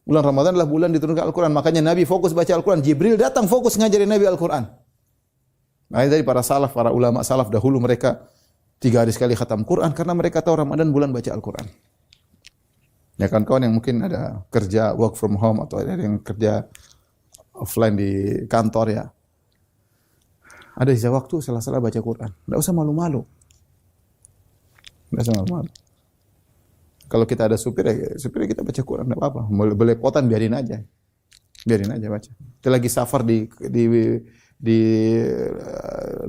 Bulan Ramadan adalah bulan diturunkan Al-Quran. Makanya Nabi fokus baca Al-Quran. Jibril datang fokus ngajarin Nabi Al-Quran. Nah, dari para salaf, para ulama salaf dahulu mereka 3 hari sekali khatam Quran karena mereka tahu Ramadan bulan baca Al-Quran. Ya kan kawan yang mungkin ada kerja work from home atau ada yang kerja offline di kantor ya. Ada sisa waktu salah-salah baca Quran. Tidak usah malu-malu. Tidak usah malu-malu. Kalau kita ada supir ya kita baca Quran, tidak apa-apa. Belepotan biarin aja. Biarin aja baca. Kita lagi safar di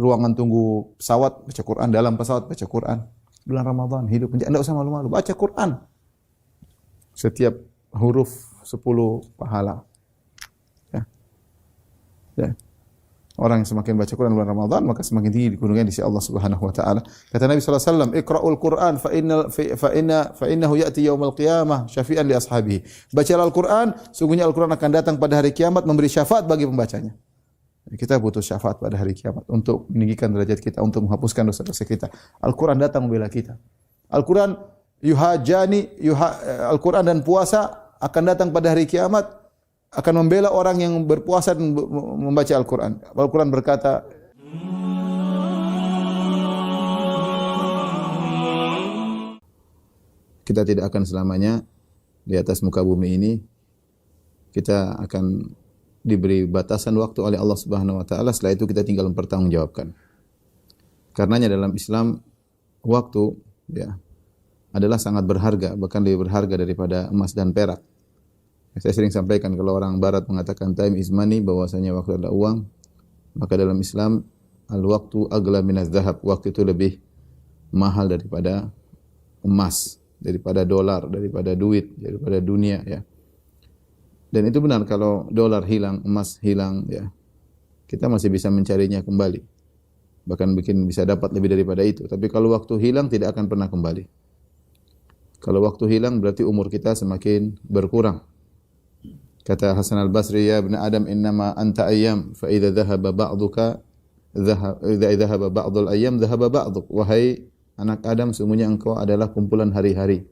ruangan tunggu pesawat baca Quran, dalam pesawat baca Quran. Bulan Ramadan, hidup tidak usah malu-malu, baca Quran. Setiap huruf 10 pahala. Ya. Ya. Orang yang semakin baca Quran bulan Ramadan maka semakin tinggi kedudukannya di sisi Allah Subhanahu wa taala. Kata Nabi sallallahu alaihi wasallam, "Iqra'ul Qur'an fa innahu ya'ti yaumil qiyamah syafi'an li ashabihi." Bacalah Al-Qur'an, sungguhnya Al-Qur'an akan datang pada hari kiamat memberi syafaat bagi pembacanya. Kita butuh syafaat pada hari kiamat untuk meninggikan derajat kita, untuk menghapuskan dosa-dosa kita. Al-Qur'an datang membela kita. Al-Qur'an Al-Qur'an dan puasa akan datang pada hari kiamat, akan membela orang yang berpuasa dan membaca Al-Quran. Al-Quran berkata, kita tidak akan selamanya di atas muka bumi ini. Kita akan diberi batasan waktu oleh Allah Subhanahu wa taala. Setelah itu kita tinggal mempertanggungjawabkan. Karenanya dalam Islam waktu ya adalah sangat berharga, bahkan lebih berharga daripada emas dan perak. Saya sering sampaikan kalau orang barat mengatakan time is money, bahwasanya waktu adalah uang, maka dalam Islam al-waqtu aghla minaz zahab, waktu itu lebih mahal daripada emas, daripada dolar, daripada duit, daripada dunia ya. Dan itu benar, kalau dolar hilang, emas hilang ya, kita masih bisa mencarinya kembali. Bahkan bisa dapat lebih daripada itu. Tapi kalau waktu hilang tidak akan pernah kembali. Kalau waktu hilang berarti umur kita semakin berkurang. Kata Hasan al-Basri, ya ibn Adam innama anta ayyam fa idza dhahaba ba'duka dhahaba ba'dul ayyam dhahaba ba'duk. Wahai anak Adam, sesungguhnya engkau adalah kumpulan hari-hari.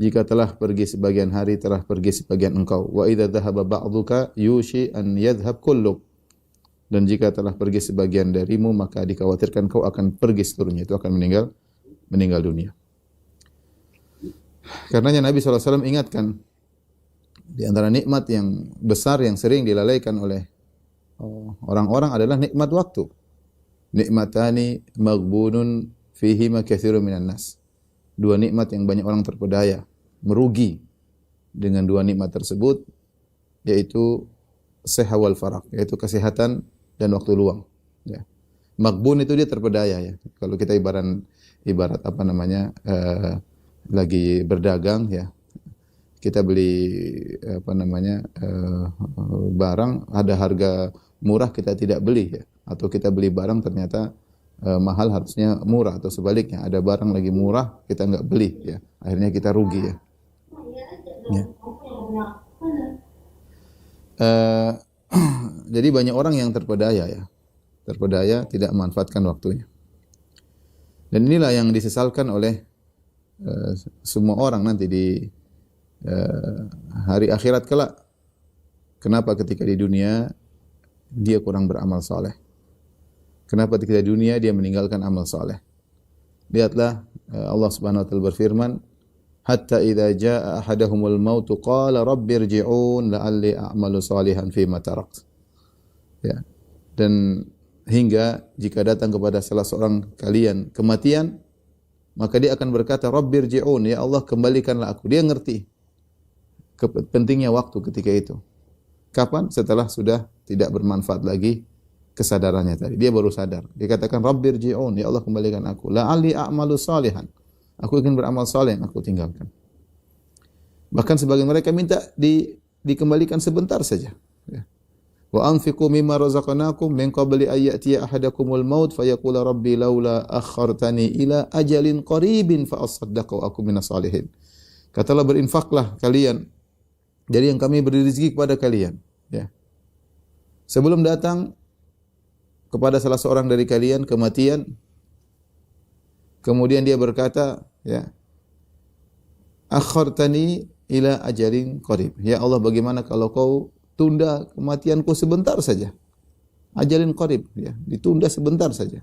Jika telah pergi sebagian hari, telah pergi sebagian engkau. Wa idza dhahaba ba'duka yushi an yadhhab kulluk. Dan jika telah pergi sebagian darimu, maka dikhawatirkan kau akan pergi seluruhnya, itu akan meninggal dunia. Karenanya Nabi SAW ingatkan, di antara nikmat yang besar yang sering dilalaikan oleh orang-orang adalah nikmat waktu. Nikmatani maghbunun fihima katsirun minan nas. 2 nikmat yang banyak orang terpedaya, merugi dengan 2 nikmat tersebut, yaitu sihah wal faraq, yaitu kesehatan dan waktu luang. Ya. Maghbun itu dia terpedaya ya. Kalau kita ibarat apa namanya lagi berdagang ya. Kita beli barang ada harga murah kita tidak beli ya, atau kita beli barang ternyata mahal harusnya murah, atau sebaliknya ada barang lagi murah kita enggak beli ya, akhirnya kita rugi ya. Jadi banyak orang yang terpedaya tidak memanfaatkan waktunya, dan inilah yang disesalkan oleh semua orang nanti di hari akhirat kelak. Kenapa ketika di dunia dia kurang beramal saleh? Kenapa ketika di dunia dia meninggalkan amal saleh? Lihatlah Allah Subhanahu wa taala berfirman, hatta idza jaa ahaduhumul maut qala rabbirji'un la'alli a'malu salihan fima tarakt. Ya. Dan hingga jika datang kepada salah seorang kalian kematian, maka dia akan berkata, rabbirji'un, ya Allah kembalikanlah aku. Dia ngerti pentingnya waktu ketika itu. Kapan? Setelah sudah tidak bermanfaat lagi kesadarannya tadi. Dia baru sadar. Dia katakan, rabbirji'un, ya Allah kembalikan aku. La'alli a'malu salihan. Aku ingin beramal saleh yang aku tinggalkan. Bahkan sebagian mereka minta dikembalikan sebentar saja. Ya. Wa anfiqu mimma razaqnakum min qabli an ya'tiya ahadakumul maut fayaqula rabbi laula akhartani ila ajalin qaribin fa asaddaqa wa aku minas salihin. Katalah berinfaklah kalian dari yang kami beri rezeki kepada kalian, ya. Sebelum datang kepada salah seorang dari kalian kematian, kemudian dia berkata, ya, akhartani ila ajalin qarib. Ya Allah, bagaimana kalau kau tunda kematianku sebentar saja? Ajalin qarib, ya, ditunda sebentar saja.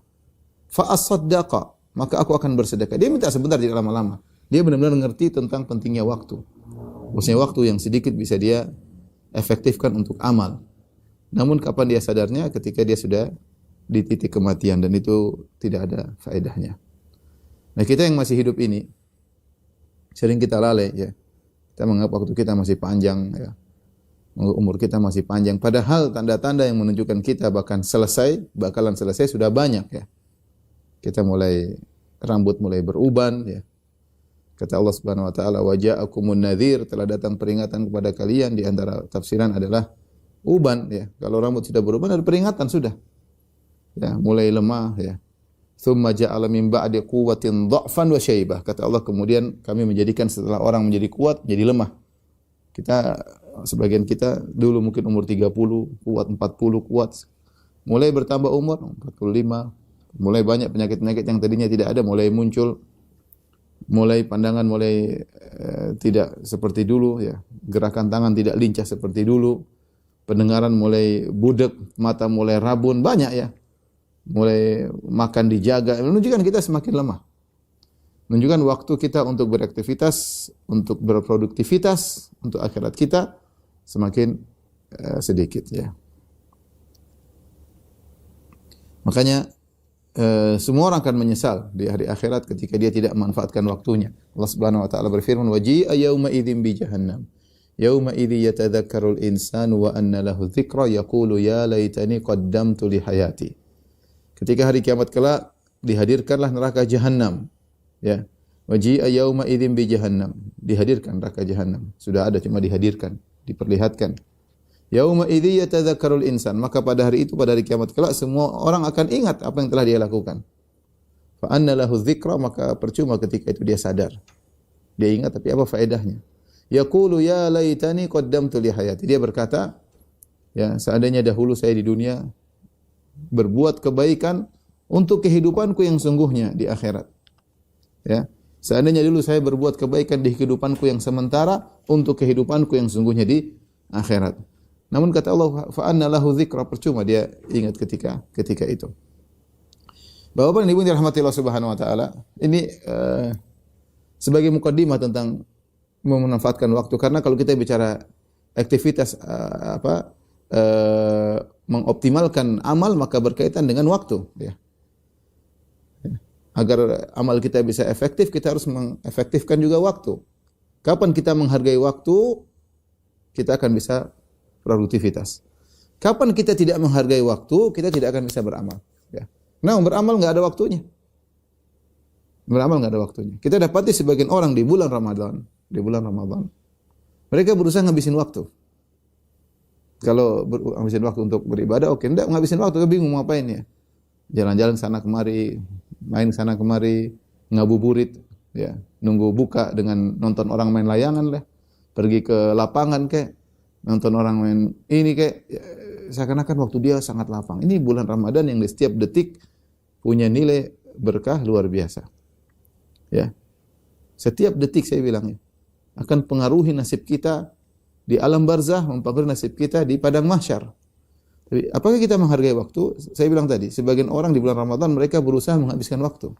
Fa asaddaqa, maka aku akan bersedekah. Dia minta sebentar, tidak lama-lama. Dia benar-benar mengerti tentang pentingnya waktu. Maksudnya waktu yang sedikit bisa dia efektifkan untuk amal. Namun kapan dia sadarnya? Ketika dia sudah di titik kematian, dan itu tidak ada faedahnya. Nah, kita yang masih hidup ini sering kita lalai, ya. Kita menganggap waktu kita masih panjang, ya. Umur kita masih panjang. Padahal tanda-tanda yang menunjukkan kita bakalan selesai sudah banyak, ya. Kita rambut mulai beruban, ya. Kata Allah Subhanahu wa taala, "Wa ja'akumun nadhir", telah datang peringatan kepada kalian. Di antara tafsiran adalah uban, ya. Kalau rambut sudah beruban ada peringatan sudah. Ya, mulai lemah, ya. Tsumma ja'ala min ba'di quwwatin dha'fan wa syaibah. Kata Allah, kemudian kami menjadikan setelah orang menjadi kuat, jadi lemah. Sebagian kita dulu mungkin umur 30, kuat 40, kuat. Mulai bertambah umur 45, mulai banyak penyakit-penyakit yang tadinya tidak ada mulai muncul. Mulai pandangan tidak seperti dulu, ya. Gerakan tangan tidak lincah seperti dulu. Pendengaran mulai budek, mata mulai rabun, banyak, ya. Mulai makan dijaga, menunjukkan kita semakin lemah. Menunjukkan waktu kita untuk beraktivitas, untuk berproduktivitas, untuk akhirat kita semakin sedikit, ya. Makanya semua orang akan menyesal di hari akhirat ketika dia tidak memanfaatkan waktunya. Allah Subhanahu wa taala berfirman, "Waji'a yauma idzin bi jahannam. Yauma idzi yatadzakkarul insanu wa anna lahu dzikra yaqulu ya laitani qaddamtu li hayati." Ketika hari kiamat kelak dihadirkanlah neraka jahanam, ya. Waji'a yauma idzin bi jahannam, dihadirkan neraka jahanam. Sudah ada, cuma dihadirkan, diperlihatkan. Yauma idzi yatadzakkarul insan, maka pada hari itu, pada hari kiamat kelak, semua orang akan ingat apa yang telah dia lakukan. Fa anna lahu dzikra, maka percuma ketika itu dia sadar. Dia ingat tapi apa faedahnya? Yaqulu ya laitani qaddamtu li hayati. Dia berkata, ya, seandainya dahulu saya di dunia berbuat kebaikan untuk kehidupanku yang sungguhnya di akhirat. Ya. Seandainya dulu saya berbuat kebaikan di kehidupanku yang sementara untuk kehidupanku yang sungguhnya di akhirat. Namun kata Allah, fa anna lahu dzikra, percuma dia ingat ketika itu. Bapak dan Ibu yang dirahmati Allah Subhanahu wa taala, ini sebagai mukaddimah tentang memanfaatkan waktu, karena kalau kita bicara aktivitas mengoptimalkan amal, maka berkaitan dengan waktu, ya. Agar amal kita bisa efektif, kita harus mengefektifkan juga waktu. Kapan kita menghargai waktu, kita akan bisa produktivitas. Kapan kita tidak menghargai waktu, kita tidak akan bisa beramal, ya. Nah, beramal enggak ada waktunya. Beramal enggak ada waktunya. Kita dapati sebagian orang di bulan Ramadan, mereka berusaha ngabisin waktu. Kalau ngabisin waktu untuk beribadah, oke. Enggak, ngabisin waktu, bingung mau ngapain, ya. Jalan-jalan sana kemari, main sana kemari, ngabuburit, ya. Nunggu buka dengan nonton orang main layangan lah. Pergi ke lapangan kayak nonton orang main ini kayak, ya, seakan-akan waktu dia sangat lapang. Ini bulan Ramadan yang di setiap detik punya nilai berkah luar biasa. Ya. Setiap detik saya bilangnya akan pengaruhi nasib kita di alam barzah, mempengaruhi nasib kita di padang mahsyar. Tapi apakah kita menghargai waktu? Saya bilang tadi, sebagian orang di bulan Ramadan mereka berusaha menghabiskan waktu.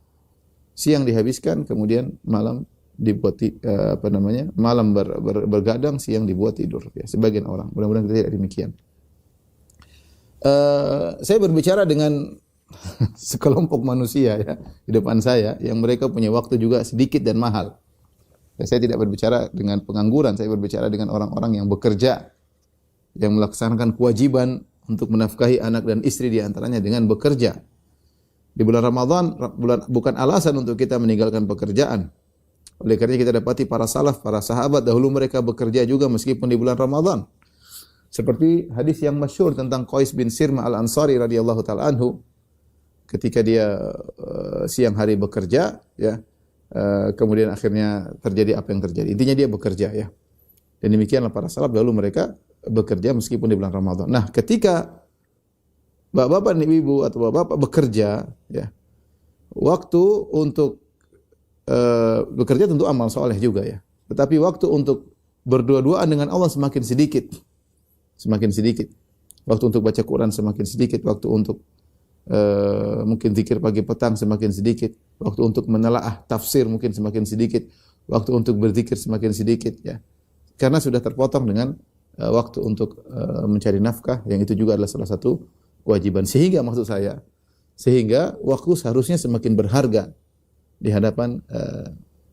Siang dihabiskan, kemudian malam dibuat malam bergadang, siang dibuat tidur, ya. Sebagian orang, mudah-mudahan kita tidak demikian. Saya berbicara dengan sekelompok manusia, ya, di depan saya yang mereka punya waktu juga sedikit dan mahal. Saya tidak berbicara dengan pengangguran, saya berbicara dengan orang-orang yang bekerja, yang melaksanakan kewajiban untuk menafkahi anak dan istri di antaranya dengan bekerja. Di bulan Ramadan bukan alasan untuk kita meninggalkan pekerjaan. Oleh karena kita dapati para salaf, para sahabat dahulu mereka bekerja juga meskipun di bulan Ramadan. Seperti hadis yang masyhur tentang Qais bin Sirma Al-Ansari radhiyallahu taala anhu, ketika dia siang hari bekerja, ya, kemudian akhirnya terjadi apa yang terjadi. Intinya dia bekerja, ya. Dan demikianlah para salaf dahulu mereka bekerja meskipun di bulan Ramadan. Nah, ketika bapak-bapak dan ibu atau bapak-bapak bekerja, ya, waktu untuk bekerja tentu amal soleh juga, ya. Tetapi waktu untuk berdua-duaan dengan Allah semakin sedikit. Semakin sedikit. Waktu untuk baca Quran semakin sedikit. Waktu untuk mungkin zikir pagi petang semakin sedikit. Waktu untuk menelaah tafsir mungkin semakin sedikit. Waktu untuk berzikir semakin sedikit. Ya. Karena sudah terpotong dengan waktu untuk mencari nafkah. Yang itu juga adalah salah satu kewajiban. Sehingga waktu seharusnya semakin berharga di hadapan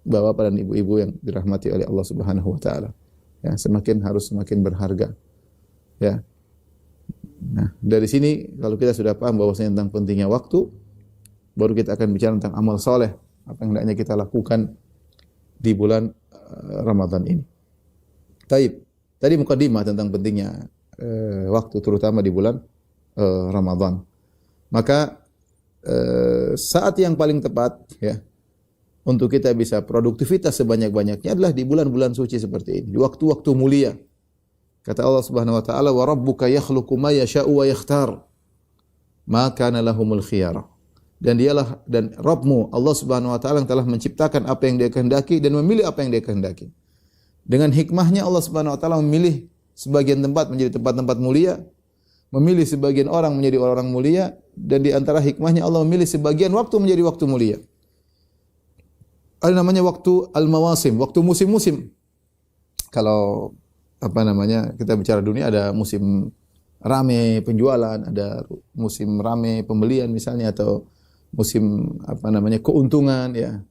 bapak dan ibu-ibu yang dirahmati oleh Allah Subhanahu wa taala. Ya, harus semakin berharga. Ya. Nah, dari sini kalau kita sudah paham bahwasanya tentang pentingnya waktu, baru kita akan bicara tentang amal soleh, apa yang hendaknya kita lakukan di bulan Ramadan ini. Taib. Tadi mukadimah tentang pentingnya waktu terutama di bulan Ramadan. Maka saat yang paling tepat ya untuk kita bisa produktivitas sebanyak-banyaknya adalah di bulan-bulan suci seperti ini, di waktu-waktu mulia. Kata Allah Subhanahu wa taala, "Wa rabbuka yakhluqu ma yasha'u wa yakhtar, ma kana lahumul khiyarah." Dan Rabbmu Allah Subhanahu wa taala yang telah menciptakan apa yang Dia kehendaki dan memilih apa yang Dia kehendaki. Dengan hikmahnya Allah Subhanahu wa taala memilih sebagian tempat menjadi tempat-tempat mulia, memilih sebagian orang menjadi orang mulia, dan di antara hikmahnya Allah memilih sebagian waktu menjadi waktu mulia. Ada namanya waktu al-mawasim, waktu musim-musim. Kalau kita bicara dunia, ada musim rame penjualan, ada musim rame pembelian misalnya, atau musim keuntungan ya.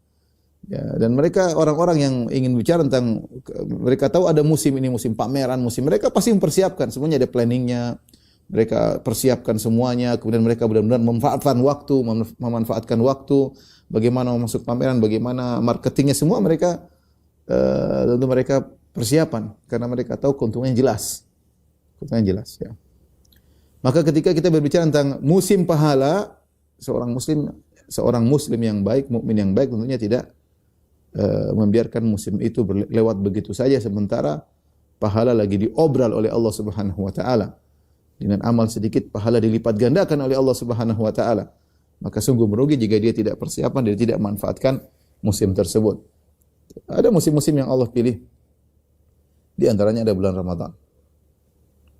Ya, dan mereka orang-orang yang ingin bicara tentang, mereka tahu ada musim ini, musim pameran, mereka pasti mempersiapkan, semuanya ada planningnya, mereka persiapkan semuanya, kemudian mereka benar-benar memanfaatkan waktu, bagaimana masuk pameran, bagaimana marketingnya, semua mereka tentu mereka persiapan, karena mereka tahu keuntungannya jelas. Keuntungannya jelas ya. Maka ketika kita berbicara tentang musim pahala, seorang muslim yang baik, mukmin yang baik tentunya tidak membiarkan musim itu lewat begitu saja sementara pahala lagi diobral oleh Allah Subhanahu wa taala. Dengan amal sedikit pahala dilipat gandakan oleh Allah Subhanahu wa taala. Maka sungguh merugi jika dia tidak persiapan, dia tidak manfaatkan musim tersebut. Ada musim-musim yang Allah pilih. Di antaranya ada bulan Ramadan.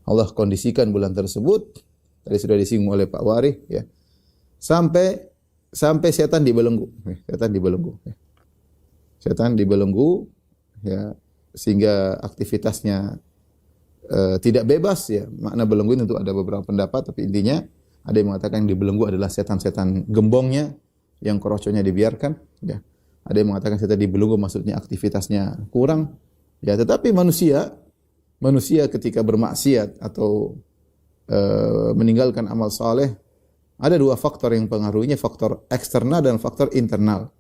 Allah kondisikan bulan tersebut, tadi sudah disinggung oleh Pak Warih ya. Sampai setan dibelenggu. Setan dibelenggu ya, sehingga aktivitasnya tidak bebas ya. Makna belenggu itu ada beberapa pendapat, tapi intinya ada yang mengatakan yang dibelenggu adalah setan-setan gembongnya yang kroconya dibiarkan ya. Ada yang mengatakan setan dibelenggu maksudnya aktivitasnya kurang ya. Tetapi manusia ketika bermaksiat atau meninggalkan amal saleh, ada dua faktor yang pengaruhinya, faktor eksternal dan faktor internal.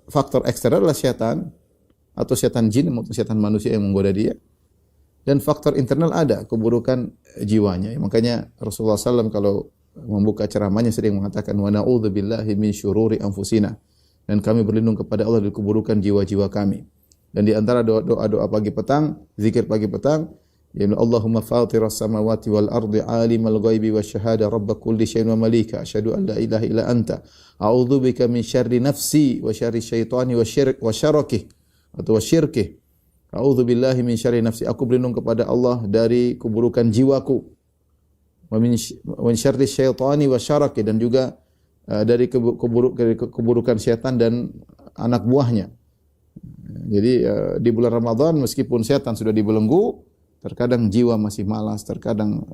Faktor eksternal adalah setan atau setan jin maupun setan manusia yang menggoda dia. Dan faktor internal ada keburukan jiwanya. Makanya Rasulullah SAW kalau membuka ceramahnya sering mengatakan wa na'udzubillahi min syururi anfusina. Dan kami berlindung kepada Allah dari keburukan jiwa-jiwa kami. Dan di antara doa-doa pagi petang, zikir pagi petang, ya Allahumma fatiras samawati wal ardi alimal ghaibi wasyahada rabb kulli syai'in wa malika asyhadu an la ilaha illa anta a'udzubika min syarri nafsi wa syarri syaitani wa syarkih atau wasyirkih. A'udzubillahi min syarri nafsi, aku berlindung kepada Allah dari keburukan jiwaku, wa min syarri syaitani wa syarkih, dan juga dari keburukan syaitan dan anak buahnya. Jadi di bulan Ramadan meskipun syaitan sudah dibelenggu, terkadang jiwa masih malas, terkadang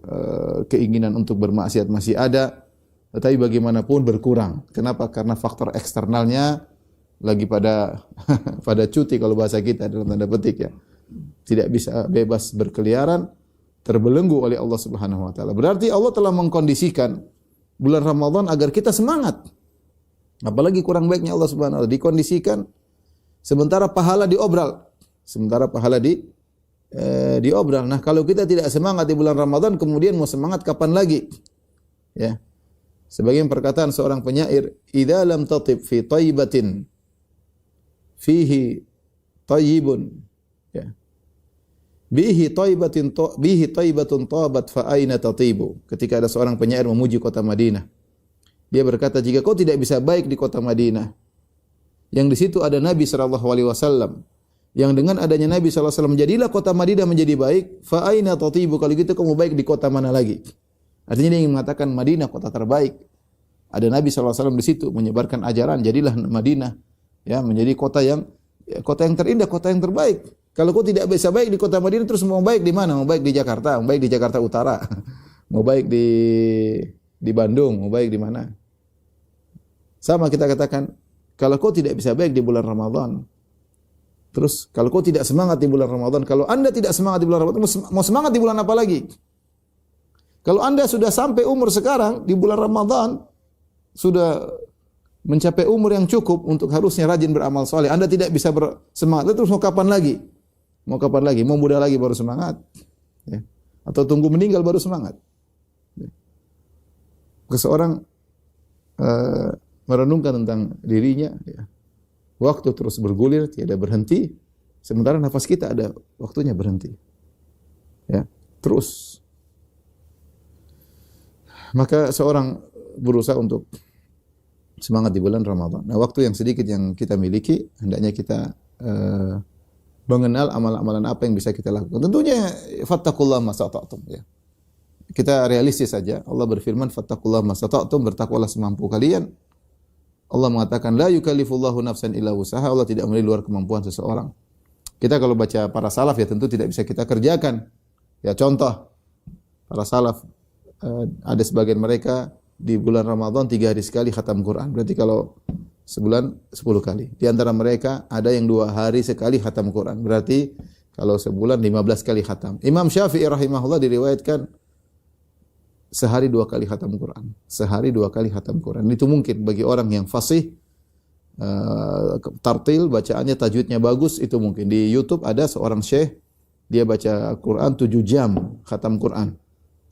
keinginan untuk bermaksiat masih ada, tetapi bagaimanapun berkurang. Kenapa? Karena faktor eksternalnya lagi pada cuti kalau bahasa kita dalam tanda petik ya. Tidak bisa bebas berkeliaran, terbelenggu oleh Allah Subhanahu wa taala. Berarti Allah telah mengkondisikan bulan Ramadan agar kita semangat. Apalagi kurang baiknya Allah Subhanahu wa taala dikondisikan sementara pahala diobral. Diobral. Nah, kalau kita tidak semangat di bulan Ramadan, kemudian mau semangat kapan lagi? Ya. Sebagian perkataan seorang penyair, "Idza lam tatib fi thayyibatin fihi thayyibun." Ya. Bihi thayyibatun tabat fa aina tatibu. Ketika ada seorang penyair memuji kota Madinah, dia berkata, "Jika kau tidak bisa baik di kota Madinah, yang di situ ada Nabi sallallahu alaihi wasallam, yang dengan adanya Nabi SAW jadilah kota Madinah menjadi baik, fa aina tatibu, kalau gitu kamu baik di kota mana lagi? Artinya dia ingin mengatakan Madinah kota terbaik. Ada Nabi SAW di situ menyebarkan ajaran, jadilah Madinah ya menjadi kota yang terindah, kota yang terbaik. Kalau kau tidak bisa baik di kota Madinah, terus mau baik di mana? Mau baik di Jakarta, mau baik di Jakarta Utara, mau baik di Bandung, mau baik di mana? Sama kita katakan, kalau kau tidak bisa baik di bulan Ramadan, terus kalau kau tidak semangat di bulan Ramadan, kalau Anda tidak semangat di bulan Ramadan, mau semangat di bulan apa lagi? Kalau Anda sudah sampai umur sekarang di bulan Ramadan, sudah mencapai umur yang cukup untuk harusnya rajin beramal soleh, Anda tidak bisa bersemangat, terus mau kapan lagi? Mau kapan lagi? Mau muda lagi baru semangat? Ya. Atau tunggu meninggal baru semangat? Ya. Seseorang merenungkan tentang dirinya, ya. Waktu terus bergulir, tiada berhenti. Sementara nafas kita ada waktunya berhenti. Ya, terus. Maka seorang berusaha untuk semangat di bulan Ramadan. Nah, waktu yang sedikit yang kita miliki, hendaknya kita mengenal amalan-amalan apa yang bisa kita lakukan. Tentunya fattaqullaha masata'tum, ya. Kita realistis saja. Allah berfirman fattaqullaha masata'tum, bertakwalah semampu kalian. Allah mengatakan la yukallifullahu nafsan illa wusaha, Allah tidak memberi luar kemampuan seseorang. Kita kalau baca para salaf ya tentu tidak bisa kita kerjakan. Ya contoh, para salaf ada sebagian mereka di bulan Ramadan 3 hari sekali khatam Quran. Berarti kalau sebulan 10 kali. Di antara mereka ada yang 2 hari sekali khatam Quran. Berarti kalau sebulan 15 kali khatam. Imam Syafi'i rahimahullah diriwayatkan sehari 2 kali khatam Quran. Sehari 2 kali khatam Quran. Itu mungkin bagi orang yang fasih, tartil, bacaannya, tajwidnya bagus, itu mungkin. Di YouTube ada seorang syekh, dia baca Quran 7 jam khatam Quran.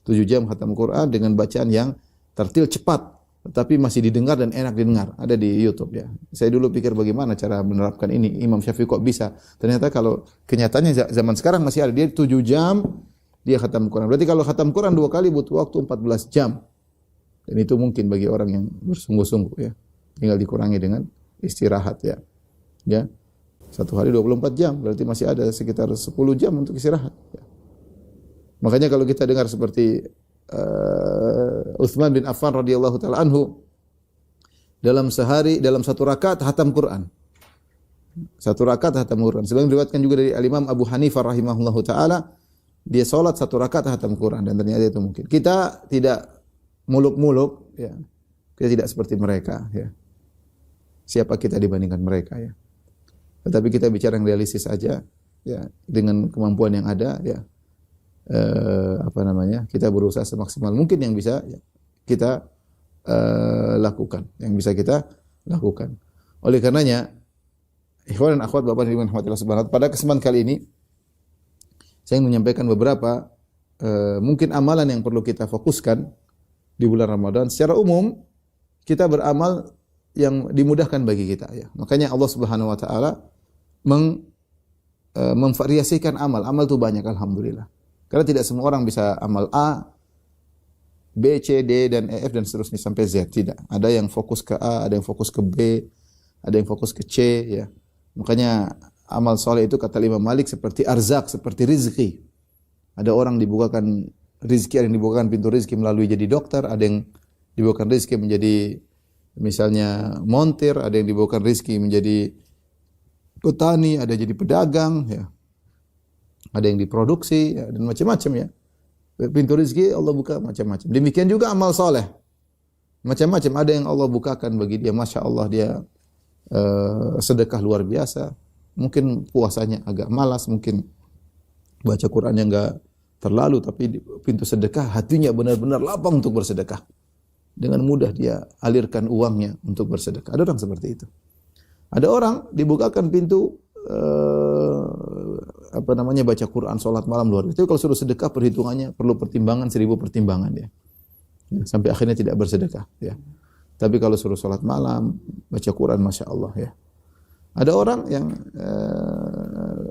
7 jam khatam Quran dengan bacaan yang tartil cepat, tetapi masih didengar dan enak didengar. Ada di YouTube ya. Saya dulu pikir bagaimana cara menerapkan ini. Imam Syafi'i kok bisa? Ternyata kalau kenyataannya zaman sekarang masih ada. Dia 7 jam dia khatam Quran. Berarti kalau khatam Quran 2 kali butuh waktu 14 jam. Dan itu mungkin bagi orang yang bersungguh-sungguh ya. Tinggal dikurangi dengan istirahat ya. Ya. 1 hari 24 jam, berarti masih ada sekitar 10 jam untuk istirahat ya. Makanya kalau kita dengar seperti Utsman bin Affan radhiyallahu taala anhu dalam sehari, dalam 1 rakaat khatam Quran. 1 rakaat khatam Quran. Sebagaimana diriwayatkan juga dari Imam Abu Hanifah rahimahullahu taala, dia salat 1 rakaat khatam Quran, dan ternyata itu mungkin. Kita tidak muluk-muluk ya. Kita tidak seperti mereka ya. Siapa kita dibandingkan mereka ya. Tetapi kita bicara yang realistis saja ya, dengan kemampuan yang ada ya. Kita berusaha semaksimal mungkin yang bisa ya, kita lakukan, yang bisa kita lakukan. Oleh karenanya, ikhwan dan akhwat Bapak dan Ibu rahmatillah subhanahu wa ta'ala, pada kesempatan kali ini saya ingin menyampaikan beberapa mungkin amalan yang perlu kita fokuskan di bulan Ramadan. Secara umum kita beramal yang dimudahkan bagi kita ya. Makanya Allah Subhanahu wa taala memvariasikan amal. Amal itu banyak alhamdulillah. Karena tidak semua orang bisa amal A, B, C, D, dan E, F, dan seterusnya sampai Z. Tidak. Ada yang fokus ke A, ada yang fokus ke B, ada yang fokus ke C. Ya. Makanya amal soleh itu kata Imam Malik seperti arzak, seperti rizki. Ada orang dibukakan rizki, ada yang dibukakan pintu rizki melalui jadi dokter, ada yang dibukakan rizki menjadi misalnya montir, ada yang dibukakan rizki menjadi petani, ada jadi pedagang, ya. Ada yang diproduksi ya, dan macam-macam ya. Pintu rezeki Allah buka macam-macam. Demikian juga amal soleh. Macam-macam. Ada yang Allah bukakan bagi dia. Masya Allah dia sedekah luar biasa. Mungkin puasanya agak malas. Mungkin baca Qurannya enggak terlalu. Tapi pintu sedekah hatinya benar-benar lapang untuk bersedekah. Dengan mudah dia alirkan uangnya untuk bersedekah. Ada orang seperti itu. Ada orang dibukakan pintu baca Quran, salat malam luar biasa. Itu kalau suruh sedekah perhitungannya perlu pertimbangan 1000 pertimbangan ya. Sampai akhirnya tidak bersedekah ya. Tapi kalau suruh salat malam, baca Quran, masya Allah ya. Ada orang yang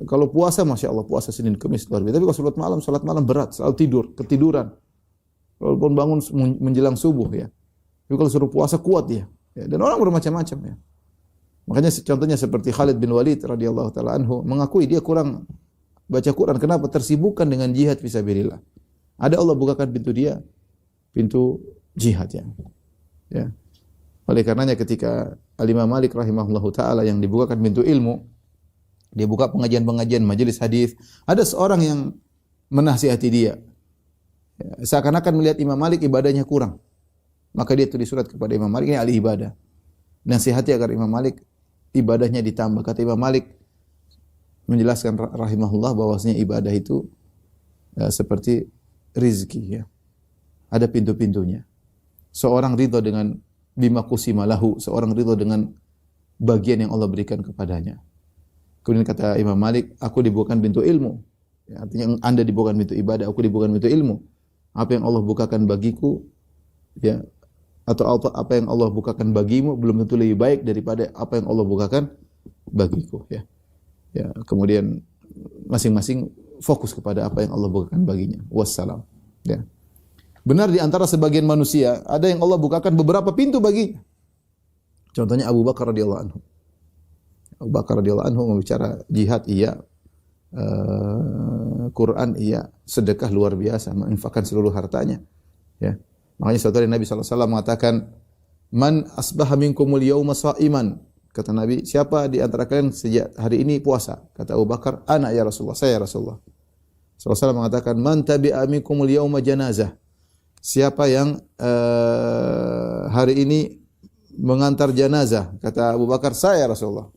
kalau puasa, masya Allah, puasa Senin Kamis luar biasa. Tapi kalau salat malam berat, selalu tidur, ketiduran. Walaupun bangun menjelang subuh ya. Tapi kalau suruh puasa kuat dia. Ya. Dan orang bermacam-macam ya. Makanya contohnya seperti Khalid bin Walid radhiyallahu taala anhu mengakui dia kurang baca Quran. Kenapa? Tersibukkan dengan jihad fisabilillah. Ada Allah bukakan pintu dia, pintu jihad ya. Ya. Oleh karenanya ketika Al-Imam Malik rahimahullahu taala yang dibukakan pintu ilmu, dia buka pengajian-pengajian majelis hadis, ada seorang yang menasihati dia. Ya, seakan-akan melihat Imam Malik ibadahnya kurang. Maka dia tulis surat kepada Imam Malik, ini ahli ibadah. Nasihati agar Imam Malik ibadahnya ditambah. Kata Imam Malik menjelaskan rahimahullah bahwasanya ibadah itu seperti rizki ya. Ada pintu-pintunya. Seorang ridha dengan bima qusima lahu, seorang ridha dengan bagian yang Allah berikan kepadanya. Kemudian kata Imam Malik, aku dibukakan pintu ilmu. Ya, artinya Anda dibukakan pintu ibadah, aku dibukakan pintu ilmu. Apa yang Allah bukakan bagiku ya, atau apa yang Allah bukakan bagimu belum tentu lebih baik daripada apa yang Allah bukakan bagiku ya. Ya, kemudian masing-masing fokus kepada apa yang Allah bukakan baginya. Wassalam. Ya. Benar di antara sebagian manusia ada yang Allah bukakan beberapa pintu baginya. Contohnya Abu Bakar radhiyallahu anhu. Abu Bakar radhiyallahu anhu membicara jihad iya, Quran iya, sedekah luar biasa, menginfakkan seluruh hartanya. Ya. Makanya suatu hari Nabi SAW mengatakan, Man asbaha minkumul yawma sha'iman. Kata Nabi, siapa di antara kalian sejak hari ini puasa? Kata Abu Bakar, ana ya Rasulullah, saya ya Rasulullah. SAW mengatakan, Man tabi'a minkumul yawma janazah. Siapa yang hari ini mengantar jenazah? Kata Abu Bakar, saya ya Rasulullah.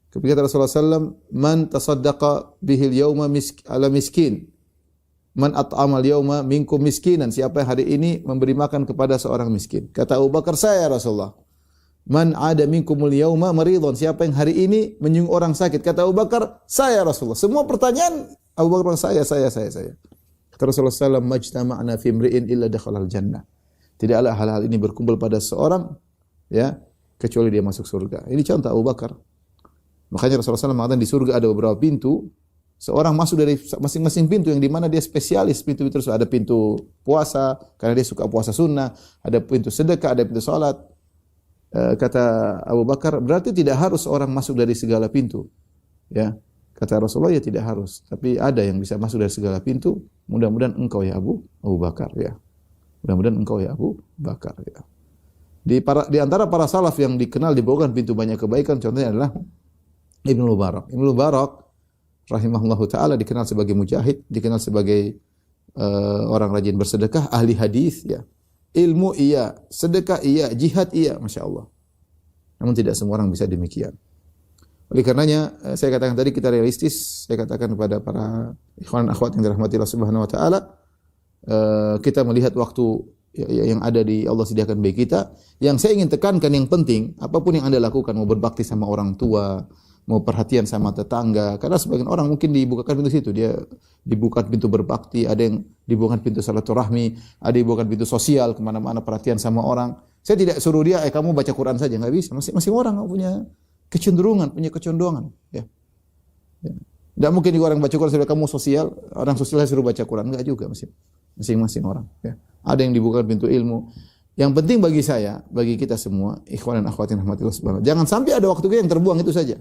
Ketika Rasulullah SAW, Man tasaddaqa bihil yawma ala miskin. Man at'amal yauma minkum miskinan, siapa yang hari ini memberi makan kepada seorang miskin. Kata Abu Bakar, saya Rasulullah. Man ada minkumul yauma maridun, siapa yang hari ini menyungguh orang sakit. Kata Abu Bakar, saya Rasulullah. Semua pertanyaan Abu Bakar, saya. Kata Rasulullah SAW, majtama'na fi imri'in illa dakhalal jannah. Tidaklah hal-hal ini berkumpul pada seorang ya kecuali dia masuk surga. Ini contoh Abu Bakar. Makanya Rasulullah SAW mengatakan di surga ada beberapa pintu. Seorang masuk dari masing-masing pintu yang di mana dia spesialis. Pintu-pintu tersebut ada pintu puasa karena dia suka puasa sunnah, ada pintu sedekah, ada pintu salat. Kata Abu Bakar, berarti tidak harus orang masuk dari segala pintu. Ya. Kata Rasulullah, ya tidak harus, tapi ada yang bisa masuk dari segala pintu. Mudah-mudahan engkau ya Abu Bakar ya. Mudah-mudahan engkau ya Abu Bakar ya. Di antara para salaf yang dikenal dibawakan pintu banyak kebaikan, contohnya adalah Ibnu Mubarak. Ibnu Mubarak rahimahullahu taala dikenal sebagai mujahid, dikenal sebagai orang rajin bersedekah, ahli hadis ya. Ilmu iya, sedekah iya, jihad iya, Masya Allah. Namun tidak semua orang bisa demikian. Oleh karenanya saya katakan tadi kita realistis, saya katakan kepada para ikhwan dan akhwat yang dirahmati Allah Subhanahu wa taala, kita melihat waktu yang ada di Allah sediakan bagi kita. Yang saya ingin tekankan yang penting, apapun yang Anda lakukan, mau berbakti sama orang tua, mau perhatian sama tetangga, karena sebagian orang mungkin dibukakan pintu situ, dia dibukakan pintu berbakti, ada yang dibukakan pintu silaturahmi, ada yang dibukakan pintu sosial, kemana-mana perhatian sama orang. Saya tidak suruh dia, kamu baca Quran saja, nggak bisa. Masing-masing orang punya kecenderungan, punya kecondongan. Ya. Tidak mungkin juga orang baca Quran, suruh kamu sosial, orang sosial suruh baca Quran, nggak juga, masing-masing orang. Ya. Ada yang dibukakan pintu ilmu. Yang penting bagi saya, bagi kita semua, ikhwan dan akhwat yang rahmatillah subhanahu, jangan sampai ada waktu kita yang terbuang itu saja.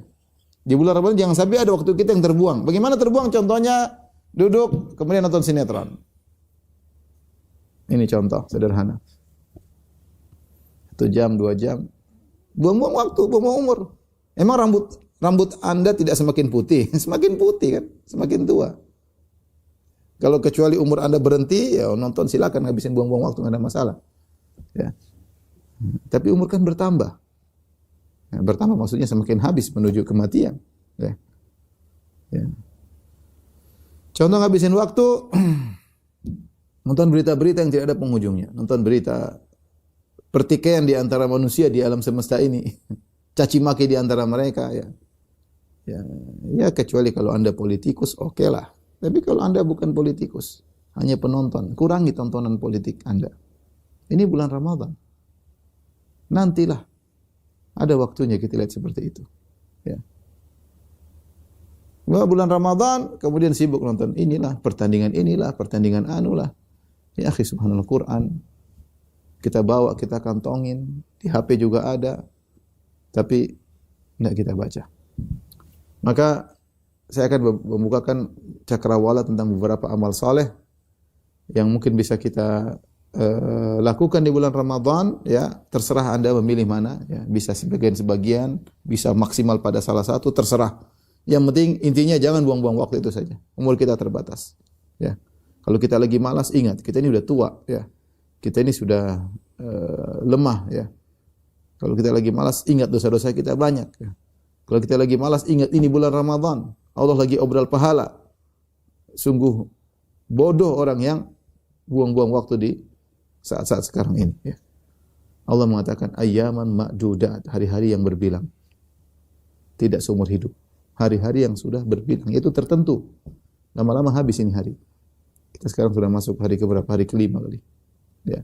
Di bulan Ramadan jangan sampai ada waktu kita yang terbuang. Bagaimana terbuang? Contohnya duduk kemudian nonton sinetron. Ini contoh sederhana. 1 jam, 2 jam. Buang-buang waktu, buang-buang umur. Emang rambut Anda tidak semakin putih, semakin putih kan, semakin tua. Kalau kecuali umur Anda berhenti, ya nonton silakan, habisin buang-buang waktu, enggak ada masalah. Ya. Tapi umur kan bertambah. Ya, bertambah maksudnya semakin habis menuju kematian. Ya. Ya. Contoh ngabisin waktu nonton berita-berita yang tidak ada penghujungnya, nonton berita pertikaian di antara manusia di alam semesta ini, caci maki di antara mereka ya. Ya kecuali kalau Anda politikus, oke lah. Tapi kalau Anda bukan politikus, hanya penonton, kurangi tontonan politik Anda. Ini bulan Ramadan. Nantilah ada waktunya kita lihat seperti itu. Ya. Bulan Ramadan, kemudian sibuk nonton pertandingan anulah. Ya akhi, subhanallah, Quran kita bawa, kita kantongin, di HP juga ada. Tapi Tidak kita baca. Maka saya akan membukakan cakrawala tentang beberapa amal saleh yang mungkin bisa kita lakukan di bulan Ramadan, ya, terserah Anda memilih mana, ya, bisa sebagian, bisa maksimal pada salah satu, terserah. Yang penting intinya jangan buang-buang waktu itu saja. Umur kita terbatas, ya. Kalau kita lagi malas, ingat kita ini sudah tua, ya. Kita ini sudah lemah, ya. Kalau kita lagi malas, ingat dosa-dosa kita banyak, ya. Kalau kita lagi malas, ingat ini bulan Ramadan. Allah lagi obral pahala. Sungguh bodoh orang yang buang-buang waktu di saat-saat sekarang ini, ya. Allah mengatakan ayyaman ma'dudat, hari-hari yang berbilang. Tidak seumur hidup. Hari-hari yang sudah berbilang, itu tertentu. Lama-lama habis ini hari. Kita sekarang sudah masuk hari keberapa? Hari kelima kali. Ya.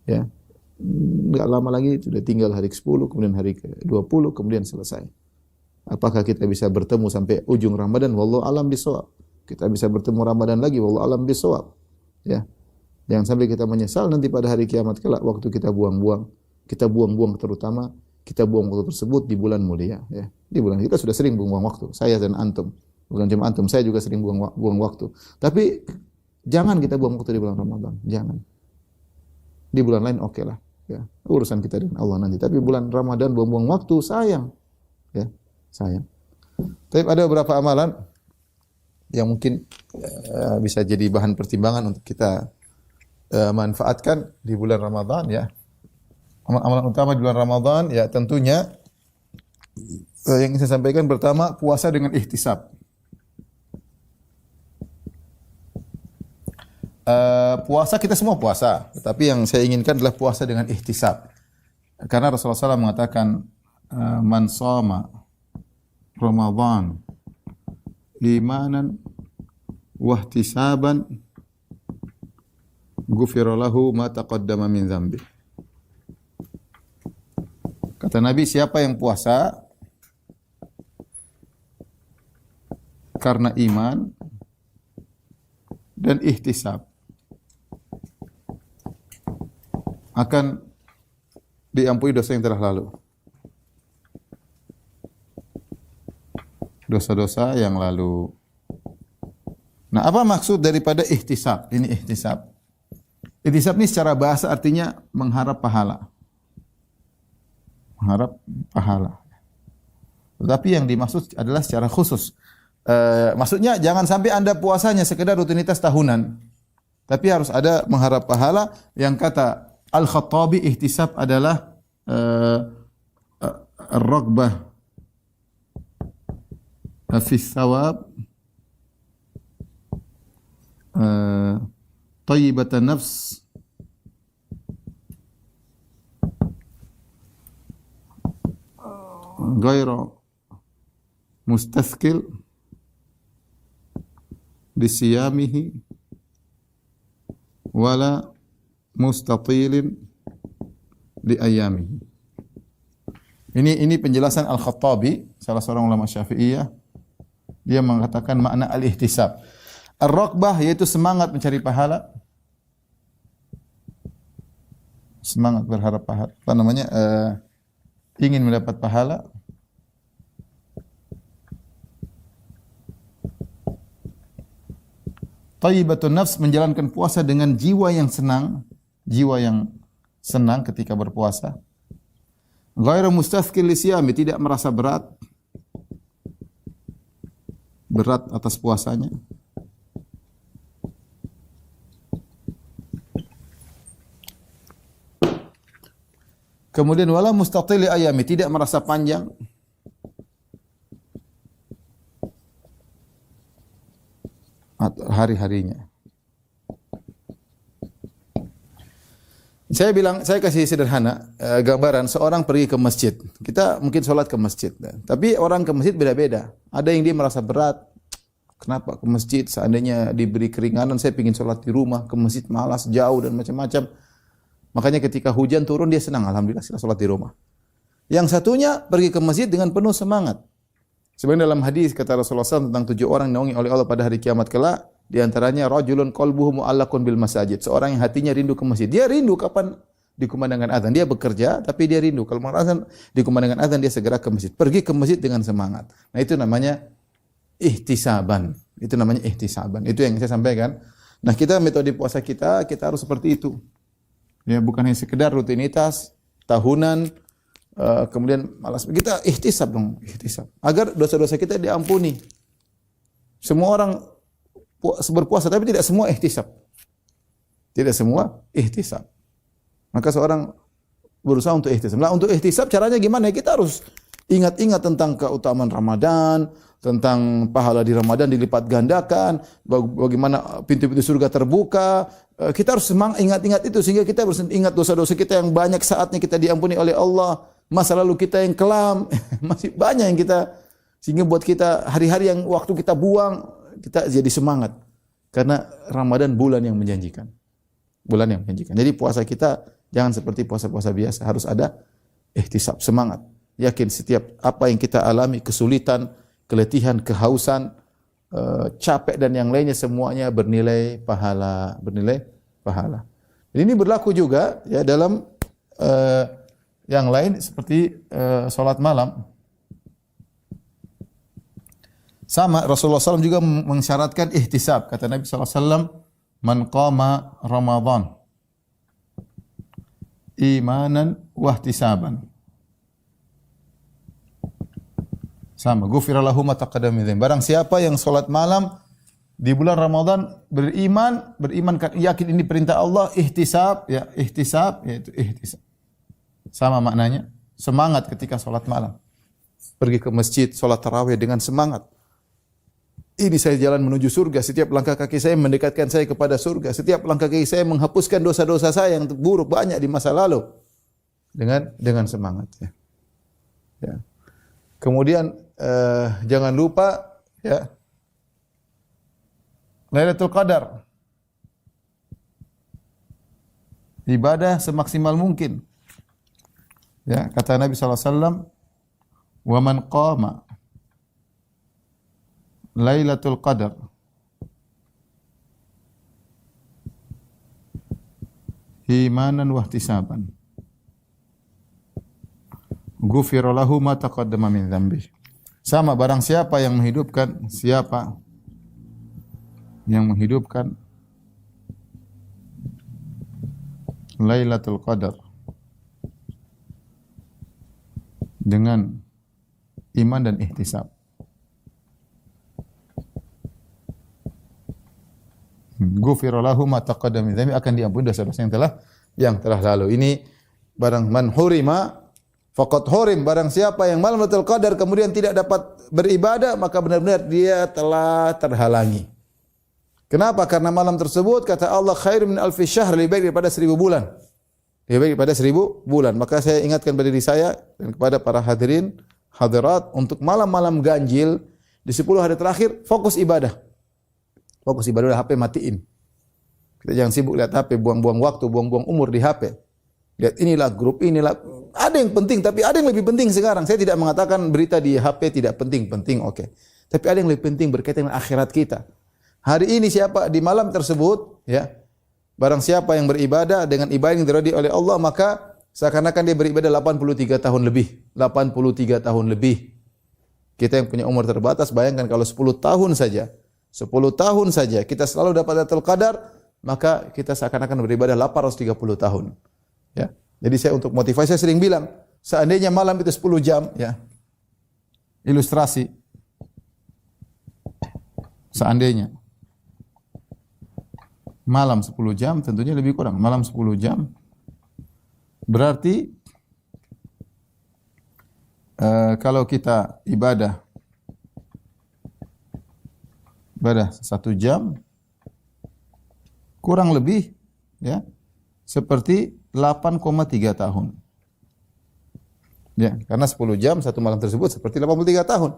Ya. Enggak lama lagi sudah tinggal hari ke-10, kemudian hari ke-20, kemudian selesai. Apakah kita bisa bertemu sampai ujung Ramadan? Wallahu alam bisawab. Kita bisa bertemu Ramadan lagi, wallahu alam bisawab. Ya. Jangan sampai kita menyesal nanti pada hari kiamat kelak waktu kita buang-buang. Kita buang-buang, terutama kita buang waktu tersebut di bulan mulia, ya. Di bulan kita sudah sering buang waktu. Saya dan antum. Bukan cuma antum, saya juga sering buang waktu. Tapi jangan kita buang waktu di bulan Ramadan, jangan. Di bulan lain oke lah, ya. Urusan kita dengan Allah nanti. Tapi bulan Ramadan buang-buang waktu, sayang. Ya, sayang. Tapi ada beberapa amalan yang mungkin bisa jadi bahan pertimbangan untuk kita manfaatkan di bulan Ramadan, ya. Amalan utama di bulan Ramadan, ya, tentunya yang saya sampaikan pertama, puasa dengan ihtisab. Puasa kita semua puasa, tetapi yang saya inginkan adalah puasa dengan ihtisab. Karena Rasulullah SAW mengatakan man shoma Ramadan imanan wa ihtisaban ghufira lahu ma taqaddama min dzambi. Kata Nabi, siapa yang puasa karena iman dan ihtisab akan diampuni dosa yang telah lalu. Dosa-dosa yang lalu. Nah, apa maksud daripada ihtisab? Ini ihtisab. Ihtisab ini secara bahasa artinya mengharap pahala. Mengharap pahala. Tetapi yang dimaksud adalah secara khusus. Maksudnya jangan sampai Anda puasanya sekedar rutinitas tahunan. Tapi harus ada mengharap pahala. Yang kata Al-Khattabi, ihtisab adalah ar-raghbah fi thawab, tayyibatan nafs, ghairu mustathqil bisiyamihi wala mustatilin li ayamihi. Ini penjelasan Al-Khattabi, salah seorang ulama Syafi'iyah. Dia mengatakan makna al-ihtisab. Ar-raghbah yaitu semangat mencari pahala. Semangat berharap pahala. Apa namanya? Ingin mendapat pahala. Thayyibatun nafs, menjalankan puasa dengan jiwa yang senang, ketika berpuasa. Ghairu mustathqil lisiyami, tidak merasa berat atas puasanya. Kemudian wala mustatili ayami, tidak merasa panjang. Hari-harinya. Saya kasih sederhana gambaran seorang pergi ke masjid. Kita mungkin sholat ke masjid, tapi orang ke masjid beda-beda. Ada yang dia merasa berat. Kenapa ke masjid? Seandainya diberi keringanan, saya ingin sholat di rumah, ke masjid malas, jauh dan macam-macam. Makanya ketika hujan turun dia senang, alhamdulillah saya sholat di rumah. Yang satunya pergi ke masjid dengan penuh semangat. Sebenarnya dalam hadis kata Rasulullah SAW tentang 7 orang yang dinaungi oleh Allah pada hari kiamat kelak, di antaranya rajulun qalbuhu mu'allaqun bil masajid, seorang yang hatinya rindu ke masjid. Dia rindu kapan dikumandangkan azan. Dia bekerja tapi dia rindu. Kalau mau azan, dikumandangkan azan dia segera ke masjid. Pergi ke masjid dengan semangat. Nah, itu namanya ihtisaban. Itu namanya ihtisaban. Itu yang saya sampaikan. Nah, kita metode puasa kita harus seperti itu. Ya, bukan hanya sekedar rutinitas tahunan kemudian malas. Kita ihtisab dong, ihtisab. Agar dosa-dosa kita diampuni. Semua orang berpuasa tapi tidak semua ihtisab. Tidak semua ihtisab. Maka seorang berusaha untuk ihtisab. Nah, untuk ihtisab caranya gimana? Kita harus ingat-ingat tentang keutamaan Ramadan, tentang pahala di Ramadan dilipat gandakan, bagaimana pintu-pintu surga terbuka. Kita harus ingat-ingat itu sehingga kita harus ingat dosa-dosa kita yang banyak saatnya kita diampuni oleh Allah. Masa lalu kita yang kelam, masih banyak yang kita, sehingga buat kita hari-hari yang waktu kita buang, kita jadi semangat. Karena Ramadan bulan yang menjanjikan. Bulan yang menjanjikan. Jadi puasa kita jangan seperti puasa-puasa biasa, harus ada ihtisab, semangat. Yakin setiap apa yang kita alami, kesulitan, keletihan, kehausan, capek dan yang lainnya semuanya bernilai pahala, bernilai pahala. Dan ini berlaku juga ya dalam yang lain seperti salat malam. Sama Rasulullah SAW juga mensyaratkan ihtisab. Kata Nabi SAW, man qama Ramadan imanan wahtisaban. Sama, ghufira lahu ma taqaddama min dzambi. Barang siapa yang salat malam di bulan Ramadan beriman yakin ini perintah Allah, ihtisab yaitu ihtisab. Sama maknanya, semangat ketika salat malam. Pergi ke masjid salat tarawih dengan semangat. Ini saya jalan menuju surga, setiap langkah kaki saya mendekatkan saya kepada surga, setiap langkah kaki saya menghapuskan dosa-dosa saya yang buruk banyak di masa lalu. Dengan semangat ya. Ya. Kemudian jangan lupa ya Lailatul Qadar. Ibadah semaksimal mungkin. Ya, kata Nabi sallallahu alaihi wasallam, "Wa man qama Lailatul Qadar imanan wa ihtisaban ghufira lahu ma taqaddama min dzambi." Sama barang siapa yang menghidupkan Lailatul Qadar dengan iman dan ihtisab. Ghufira lahu ma taqaddama min dzambi, akan diampuni dosa-dosa yang telah lalu. Ini barang man hurima faqad hurim, barang siapa yang malam Lailatul Qadar kemudian tidak dapat beribadah, maka benar-benar dia telah terhalangi. Kenapa? Karena malam tersebut kata Allah khairum min alfi syahr, lebih baik daripada 1000 bulan. Lebih baik daripada 1000 bulan. Maka saya ingatkan pada diri saya dan kepada para hadirin hadirat untuk malam-malam ganjil di 10 hari terakhir fokus ibadah. Fokus ibadah, HP matiin. Kita jangan sibuk lihat HP, buang-buang waktu, buang-buang umur di HP. Lihat inilah grup, inilah. Ada yang penting, tapi ada yang lebih penting sekarang. Saya tidak mengatakan berita di HP tidak penting, oke. Tapi ada yang lebih penting berkaitan dengan akhirat kita. Hari ini siapa di malam tersebut, ya, barang siapa yang beribadah dengan ibadah yang diridhai oleh Allah, maka seakan-akan dia beribadah 83 tahun lebih. 83 tahun lebih. Kita yang punya umur terbatas, bayangkan kalau 10 tahun saja. 10 tahun saja kita selalu dapat Lailatul Qadar, maka kita seakan-akan beribadah 830 tahun. Ya. Jadi saya untuk motivasi saya sering bilang, seandainya malam itu 10 jam, ya. Ilustrasi. Seandainya malam 10 jam, tentunya lebih kurang. Malam 10 jam berarti kalau kita ibadah 1 jam kurang lebih ya seperti 8,3 tahun. Ya, karena 10 jam satu malam tersebut seperti 83 tahun.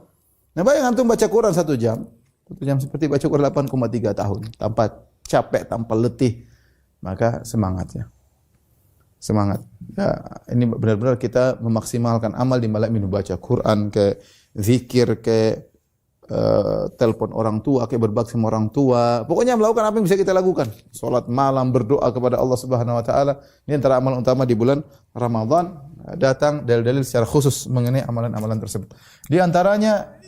Nah, bayangkan antum baca Quran 1 jam. 1 jam seperti baca Quran 8,3 tahun tanpa capek, tanpa letih. Maka semangat ya. Semangat. Ya, ini benar-benar kita memaksimalkan amal di malam ini, baca Quran, ke zikir, ke telepon orang tua, kayak berbakti sama orang tua. Pokoknya melakukan apa yang bisa kita lakukan. Salat malam, berdoa kepada Allah Subhanahu wa taala. Ini antara amalan utama di bulan Ramadan. Datang dalil-dalil secara khusus mengenai amalan-amalan tersebut. Di antaranya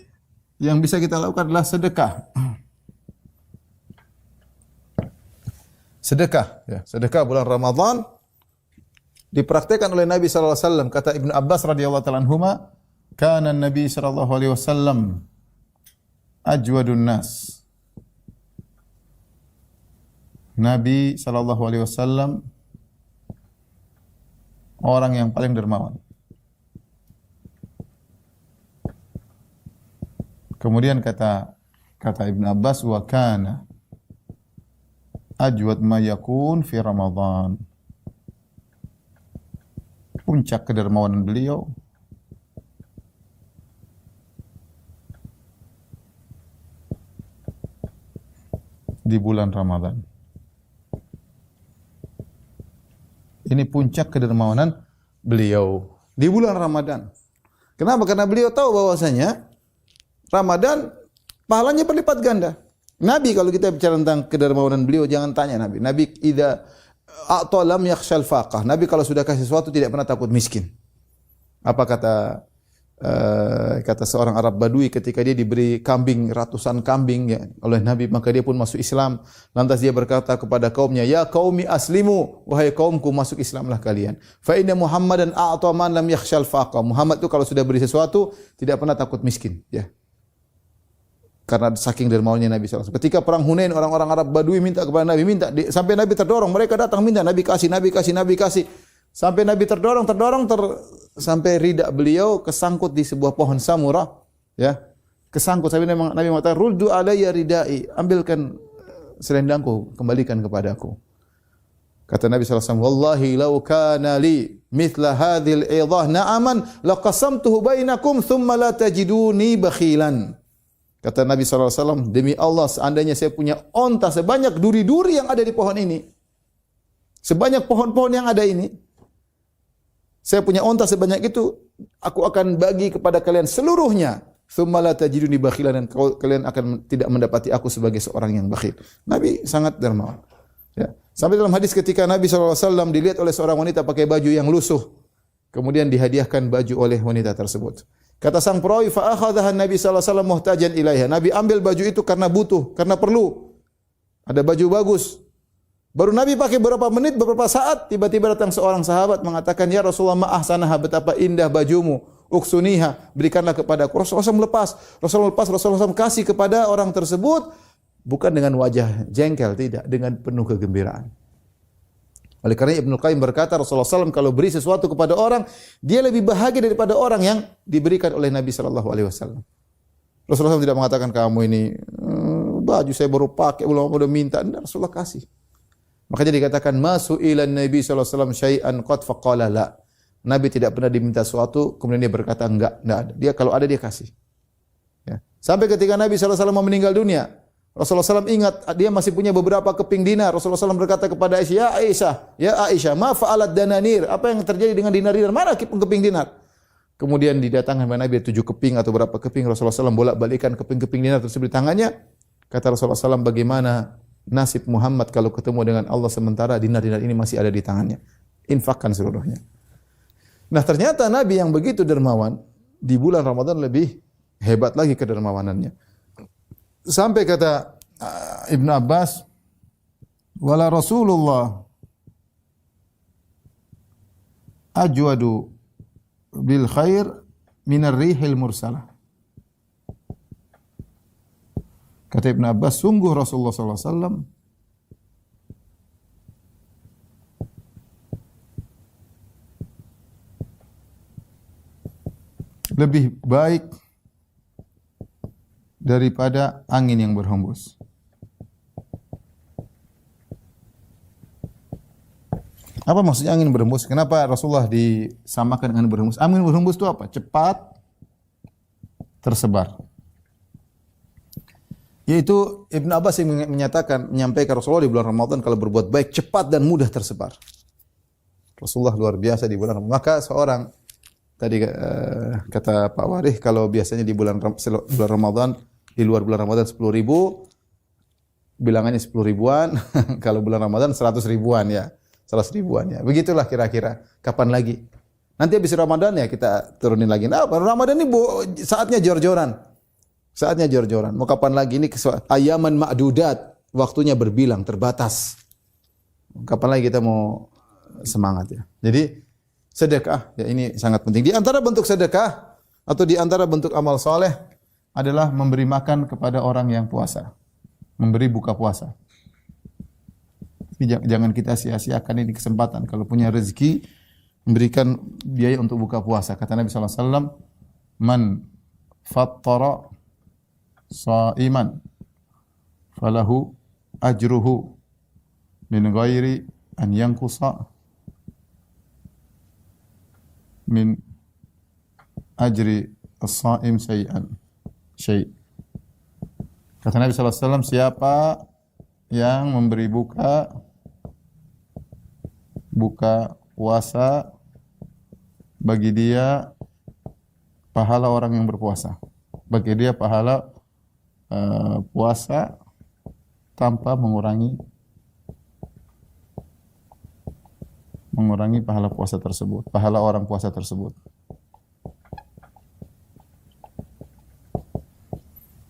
yang bisa kita lakukan adalah sedekah. Sedekah, ya. Sedekah bulan Ramadan dipraktikkan oleh Nabi sallallahu alaihi wasallam. Kata Ibnu Abbas radhiyallahu ta'ala anhuma, kana Nabi sallallahu alaihi wasallam ajwadun nas. Nabi sallallahu alaihi wasallam orang yang paling dermawan. Kemudian kata Ibnu Abbas, wa kana ajwad ma yakun fi Ramadan. Puncak kedermawanan beliau di bulan Ramadan. Ini puncak kedermawanan beliau di bulan Ramadan. Kenapa? Karena beliau tahu bahwasanya Ramadan pahalanya berlipat ganda. Nabi, kalau kita bicara tentang kedermawanan beliau, jangan tanya Nabi. Nabi idza a'ta lam yakhshal faqah. Nabi kalau sudah kasih sesuatu tidak pernah takut miskin. Apa kata seorang Arab Badui ketika dia diberi kambing, ratusan kambing ya, oleh Nabi, maka dia pun masuk Islam. Lantas dia berkata kepada kaumnya, ya qaumi aslimu, wahai kaumku masuk Islamlah kalian. Fa inna Muhammadan a'ta man lam yakhshal faqah. Muhammad itu kalau sudah beri sesuatu tidak pernah takut miskin, ya. Karena saking dermawannya Nabi SAW. Ketika perang Hunain, orang-orang Arab Badui minta kepada Nabi, sampai Nabi terdorong, mereka datang minta, Nabi kasih. Sampai Nabi terdorong, sampai ridak beliau kesangkut di sebuah pohon samurah, ya. Kesangkut, sampai Nabi mengatakan, "Ruddu alayya ridai." Ambilkan selendangku, kembalikan kepadaku. Kata Nabi SAW, "Wallahi law kana li mithla hadhil idhah na'aman laqasamtuhu bainakum thumma la tajiduni bakhilan." Kata Nabi SAW, demi Allah seandainya saya punya onta sebanyak duri-duri yang ada di pohon ini, sebanyak pohon-pohon yang ada ini, saya punya onta sebanyak itu, aku akan bagi kepada kalian seluruhnya. Tsumma la tajiduni bakhilan, dan kalian akan tidak mendapati aku sebagai seorang yang bakhil. Nabi sangat dermawan. Ya. Sampai dalam hadis ketika Nabi SAW dilihat oleh seorang wanita pakai baju yang lusuh, kemudian dihadiahkan baju oleh wanita tersebut. Kata sang perawi, fa akhadhaha Nabi sallallahu alaihi wasallam muhtajan ilaiha. Nabi ambil baju itu karena butuh, karena perlu. Ada baju bagus. Baru Nabi pakai beberapa menit, beberapa saat, tiba-tiba datang seorang sahabat mengatakan, "Ya Rasulullah, ma ahsanaha, betapa indah bajumu. Uksuniha, berikanlah kepadaku." Rasulullah SAW lepas, Rasulullah SAW kasih kepada orang tersebut bukan dengan wajah jengkel, tidak, dengan penuh kegembiraan. Oleh karena Ibnu Qayyim berkata, Rasulullah SAW kalau beri sesuatu kepada orang, dia lebih bahagia daripada orang yang diberikan oleh Nabi SAW. Rasulullah SAW tidak mengatakan, kamu ini baju saya baru pakai, belum udah minta. Tidak, Rasulullah kasih. Makanya dikatakan, masu'ilan Nabi SAW syai'an qad faqala la. Nabi tidak pernah diminta sesuatu, kemudian dia berkata enggak ada. Dia kalau ada dia kasih. Ya. Sampai ketika Nabi SAW mau meninggal dunia, Rasulullah SAW ingat dia masih punya beberapa keping dinar. Rasulullah SAW berkata kepada Aisyah, ya Aisyah, ma fa'alat dananir? Apa yang terjadi dengan dinar-dinar? Mana keping dinar? Kemudian didatangkan kepada Nabi 7 keping atau berapa keping. Rasulullah SAW bolak-balikan keping-keping dinar tersebut di tangannya. Kata Rasulullah SAW, bagaimana nasib Muhammad kalau ketemu dengan Allah sementara dinar-dinar ini masih ada di tangannya? Infakkan seluruhnya. Nah, ternyata Nabi yang begitu dermawan di bulan Ramadan lebih hebat lagi kedermawanannya. Sampai kata Ibnu Abbas, wala Rasulullah ajwadu bil khair minar rihil mursalah. Kata Ibnu Abbas, sungguh Rasulullah SAW lebih baik daripada angin yang berhembus. Apa maksudnya angin berhembus? Kenapa Rasulullah disamakan dengan berhembus? Angin berhembus itu apa? Cepat tersebar. Yaitu Ibnu Abbas yang menyampaikan Rasulullah di bulan Ramadan kalau berbuat baik cepat dan mudah tersebar. Rasulullah luar biasa di bulan Ramadan. Maka seorang tadi kata Pak Warih, kalau biasanya di bulan Ramadan Di luar bulan Ramadan 10.000, bilangannya 10 ribuan. Kalau bulan Ramadan 100 ribuan ya. 100 ribuan ya. Begitulah kira-kira. Kapan lagi? Nanti habis Ramadan ya kita turunin lagi. Nah, Ramadan ini saatnya jor-joran. Saatnya jor-joran. Mau kapan lagi? Ini ayaman ma'dudat. Waktunya berbilang, terbatas. Kapan lagi kita mau semangat ya. Jadi sedekah ya ini sangat penting. Di antara bentuk sedekah atau di antara bentuk amal soleh adalah memberi makan kepada orang yang puasa. Memberi buka puasa. Jangan kita sia-siakan ini kesempatan. Kalau punya rezeki, memberikan biaya untuk buka puasa. Kata Nabi SAW, Man fattara sa'iman falahu ajruhu min ghairi an yankusa min ajri as-sa'im syai'an. Kata Nabi SAW, siapa yang memberi buka puasa, bagi dia pahala orang yang berpuasa. Bagi dia pahala puasa tanpa mengurangi pahala puasa tersebut, pahala orang puasa tersebut.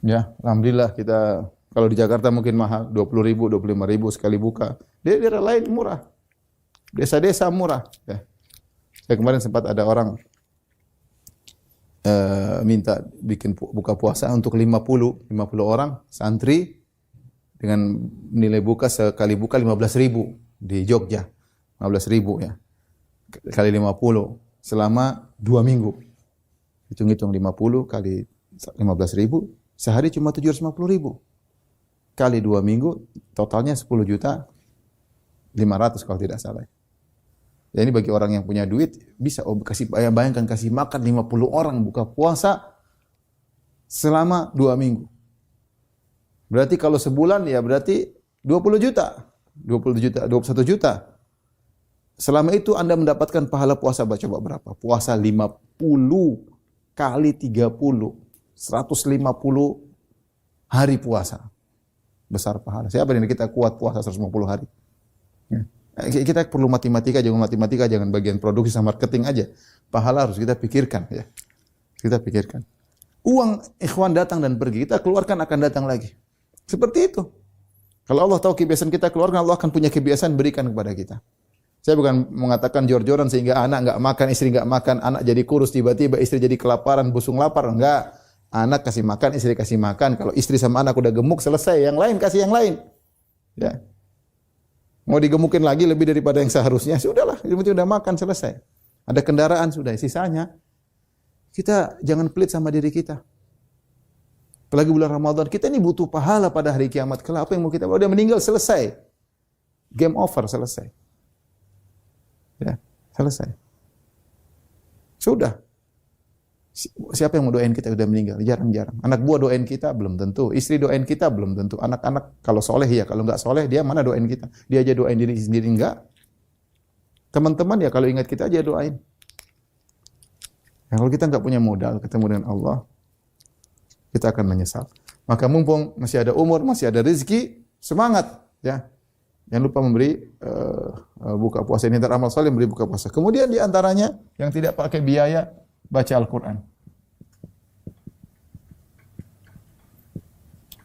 Ya, alhamdulillah kita kalau di Jakarta mungkin mahal, 20.000, 25.000 sekali buka. Di daerah lain murah. Desa-desa murah. Ya. Saya kemarin sempat ada orang minta bikin buka puasa untuk 50 orang santri dengan nilai buka sekali buka 15.000 di Jogja. 15.000 ya. Kali 50 selama 2 minggu. Hitung-hitung 50 kali 15.000, sehari cuma 750.000. Kali 2 minggu totalnya 10.500.000 kalau tidak salah. Ya ini bagi orang yang punya duit bisa bayangkan kasih makan 50 orang buka puasa selama 2 minggu. Berarti kalau sebulan ya berarti 20 juta. 21 juta. Selama itu Anda mendapatkan pahala puasa coba berapa? Puasa 50 kali 30. 150 hari puasa. Besar pahala. Siapa ini kita kuat puasa 150 hari? Ya. Kita perlu matematika, jangan bagian produksi sama marketing aja. Pahala harus kita pikirkan ya. Kita pikirkan. Uang ikhwan datang dan pergi, kita keluarkan akan datang lagi. Seperti itu. Kalau Allah tahu kebiasaan kita keluarkan, Allah akan punya kebiasaan berikan kepada kita. Saya bukan mengatakan jor-joran sehingga anak enggak makan, istri enggak makan, anak jadi kurus, tiba-tiba istri jadi kelaparan, busung lapar, enggak. Anak kasih makan, istri kasih makan. Kalau istri sama anak udah gemuk, selesai. Yang lain kasih yang lain. Ya. Mau digemukin lagi lebih daripada yang seharusnya, sudahlah, yang penting udah makan, selesai. Ada kendaraan, sudah, sisanya. Kita jangan pelit sama diri kita. Apalagi bulan Ramadan, kita ini butuh pahala pada hari kiamat. Kalau apa yang mau kita, udah meninggal, selesai. Game over, selesai. Ya, selesai. Sudah. Siapa yang mau doain kita udah meninggal? Jarang-jarang. Anak buah doain kita belum tentu. Istri doain kita belum tentu. Anak-anak kalau soleh ya, kalau enggak soleh dia mana doain kita? Dia aja doain diri sendiri enggak. Teman-teman ya kalau ingat kita aja doain. Ya, kalau kita enggak punya modal ketemu dengan Allah, kita akan menyesal. Maka mumpung masih ada umur, masih ada rezeki, semangat ya. Jangan lupa memberi buka puasa ini antara amal saleh, memberi buka puasa. Kemudian di antaranya yang tidak pakai biaya, baca Al-Quran.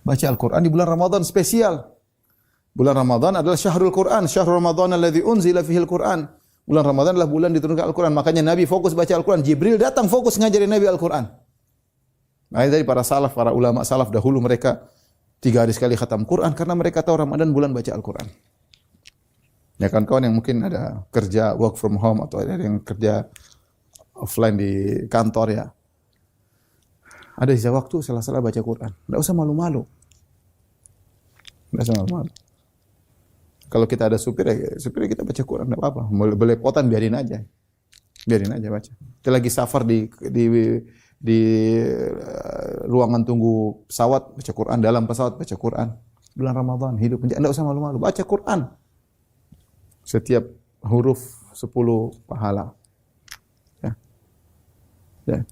Baca Al-Quran di bulan Ramadan spesial. Bulan Ramadan adalah syahrul Quran. Syahrul Ramadan alladzi unzila fihil Quran. Bulan Ramadan adalah bulan diturunkan Al-Quran. Makanya Nabi fokus baca Al-Quran. Jibril datang fokus ngajarin Nabi Al-Quran. Nah, dari para salaf, para ulama salaf dahulu mereka 3 hari sekali khatam Quran karena mereka tahu Ramadan bulan baca Al-Quran. Ya kan kawan yang mungkin ada kerja work from home atau ada yang kerja offline di kantor ya. Ada sisa waktu salah-salah baca Quran. Enggak usah malu-malu. Enggak usah malu-malu. Kalau kita ada supir kita baca Quran enggak apa-apa. Belepotan biarin aja. Biarin aja baca. Kita lagi safar di ruangan tunggu pesawat baca Quran, dalam pesawat baca Quran. Bulan Ramadan hidup enggak usah malu-malu, baca Quran. Setiap huruf 10 pahala. Ya.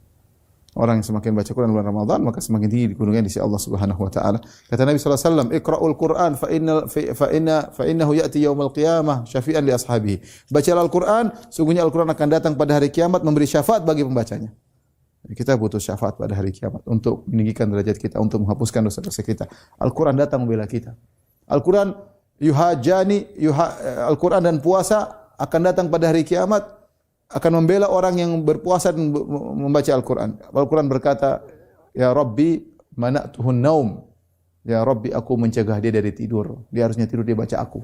Orang yang semakin baca Quran bulan Ramadan, maka semakin tinggi kedudukannya di sisi Allah Subhanahu wa taala. Kata Nabi sallallahu alaihi wasallam, "Iqra'ul Quran fa innahu ya'ti yaumil qiyamah syafi'an li ashabihi." Bacalah Al-Qur'an, sungguhnya Al-Qur'an akan datang pada hari kiamat memberi syafaat bagi pembacanya. Kita butuh syafaat pada hari kiamat untuk meninggikan derajat kita, untuk menghapuskan dosa-dosa kita. Al-Qur'an datang membela kita. Al-Qur'an Al-Qur'an dan puasa akan datang pada hari kiamat, akan membela orang yang berpuasa dan membaca Al-Qur'an. Al-Qur'an berkata, "Ya Rabbi, mana'tuhun naum." Ya Rabbi, aku mencegah dia dari tidur. Dia harusnya tidur, dia baca aku.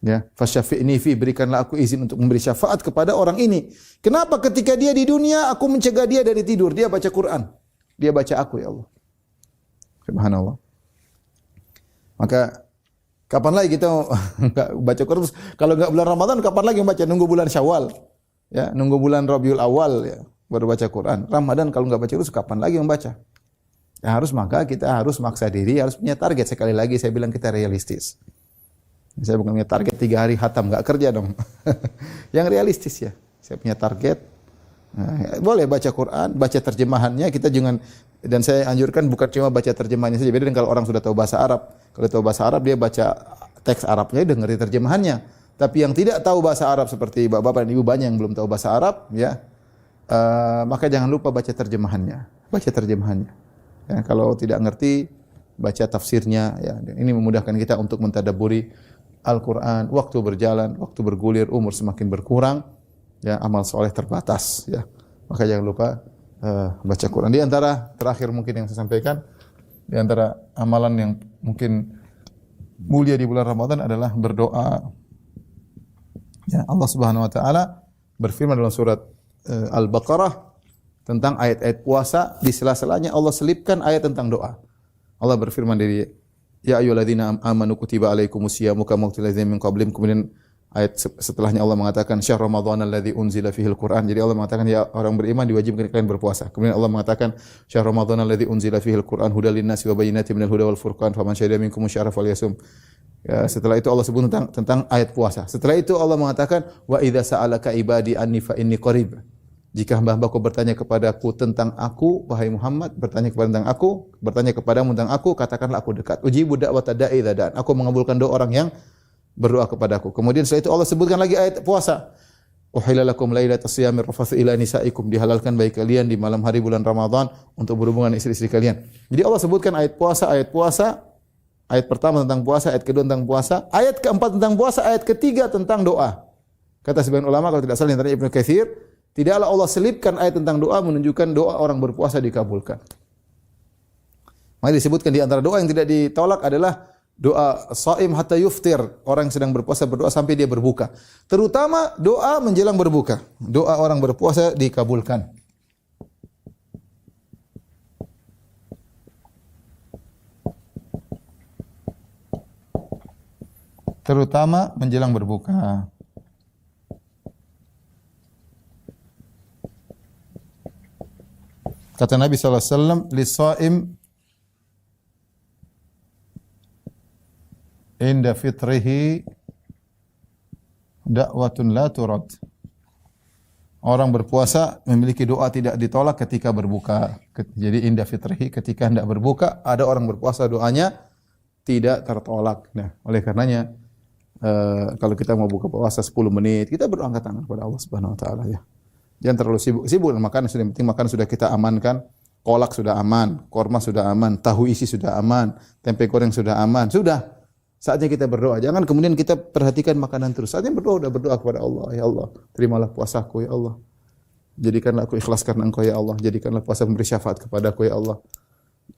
Ya, fasyafi'ni fi, berikanlah aku izin untuk memberi syafaat kepada orang ini. Kenapa ketika dia di dunia aku mencegah dia dari tidur? Dia baca Quran. Dia baca aku, ya Allah. Subhanallah. Maka kapan lagi kita enggak baca Quran? Kalau enggak bulan Ramadan, kapan lagi membaca? Nunggu bulan Syawal. Ya, nunggu bulan Rabiul Awal ya, baru baca Quran. Ramadan kalau enggak baca terus kapan lagi membaca? Ya maka kita harus maksa diri, harus punya target. Sekali lagi saya bilang kita realistis. Saya bukan punya target 3 hari khatam, enggak kerja dong. Yang realistis ya. Saya punya target. Nah, boleh baca Quran, baca terjemahannya, kita jangan, dan saya anjurkan bukan cuma baca terjemahannya saja. Beda dengan kalau orang sudah tahu bahasa Arab. Kalau tahu bahasa Arab dia baca teks Arabnya, dengar terjemahannya. Tapi yang tidak tahu bahasa Arab seperti bapak-bapak dan ibu banyak yang belum tahu bahasa Arab, ya, maka jangan lupa baca terjemahannya. Baca terjemahannya. Ya, kalau tidak ngerti, baca tafsirnya. Ya, ini memudahkan kita untuk mentadabburi Al-Quran. Waktu berjalan, waktu bergulir, umur semakin berkurang, ya, amal soleh terbatas. Ya, maka jangan lupa baca Quran. Di antara terakhir mungkin yang saya sampaikan, di antara amalan yang mungkin mulia di bulan Ramadan adalah berdoa. Ya, Allah Subhanahu wa taala berfirman dalam surat Al-Baqarah tentang ayat-ayat puasa, di sela-selanya Allah selipkan ayat tentang doa. Allah berfirman dari ya ayyuhalladzina amanu kutiba alaikumusyiyamu kama kutiba alal min qablikum, kemudian ayat setelahnya Allah mengatakan syahr ramadhanal ladzi unzila fihil Qur'an. Jadi Allah mengatakan ya orang beriman diwajibkan kalian berpuasa. Kemudian Allah mengatakan syahr ramadhanal ladzi unzila fihil Qur'an hudal linnasi wa bayyinatin minal huda wal furqan faman syahida minkum syahra falyasum. Ya, setelah itu Allah sebut tentang ayat puasa. Setelah itu Allah mengatakan wa idza sa'alaka ibadi anni fa inni qarib. Jika hamba-hambaku bertanya kepadaku tentang aku, wahai Muhammad, bertanya kepadamu tentang aku, katakanlah aku dekat. Ujibu da'wata da'i idza da'an. Aku mengabulkan doa orang yang berdoa kepadaku. Kemudian setelah itu Allah sebutkan lagi ayat puasa. Uhilla lakum lailatas siyami rafathu ila nisaikum, dihalalkan bagi kalian di malam hari bulan Ramadan untuk berhubungan istri-istri kalian. Jadi Allah sebutkan ayat puasa. Ayat pertama tentang puasa, ayat kedua tentang puasa, ayat keempat tentang puasa, ayat ketiga tentang doa. Kata sebagian ulama kalau tidak salah antaranya Ibnu Katsir, tidaklah Allah selipkan ayat tentang doa menunjukkan doa orang berpuasa dikabulkan. Maka disebutkan di antara doa yang tidak ditolak adalah doa shaim hatta yuftir, orang yang sedang berpuasa berdoa sampai dia berbuka. Terutama doa menjelang berbuka. Doa orang berpuasa dikabulkan. Terutama menjelang berbuka. Kata Nabi sallallahu alaihi wasallam, "Lis-shaim inda fitrihi da'watun la turad." Orang berpuasa memiliki doa tidak ditolak ketika berbuka. Jadi inda fitrihi, ketika hendak berbuka, ada orang berpuasa doanya tidak tertolak. Nah, oleh karenanya kalau kita mau buka puasa 10 menit, kita berangkat tangan kepada Allah Subhanahu wa taala ya. Jangan terlalu sibuk dengan makanan, sudah penting makan sudah kita amankan, kolak sudah aman, korma sudah aman, tahu isi sudah aman, tempe goreng sudah aman, sudah. Saatnya kita berdoa. Jangan kemudian kita perhatikan makanan terus. Saatnya berdoa kepada Allah, ya Allah, terimalah puasaku ya Allah. Jadikanlah aku ikhlas karena Engkau ya Allah. Jadikanlah puasa memberi syafaat kepadaku ya Allah.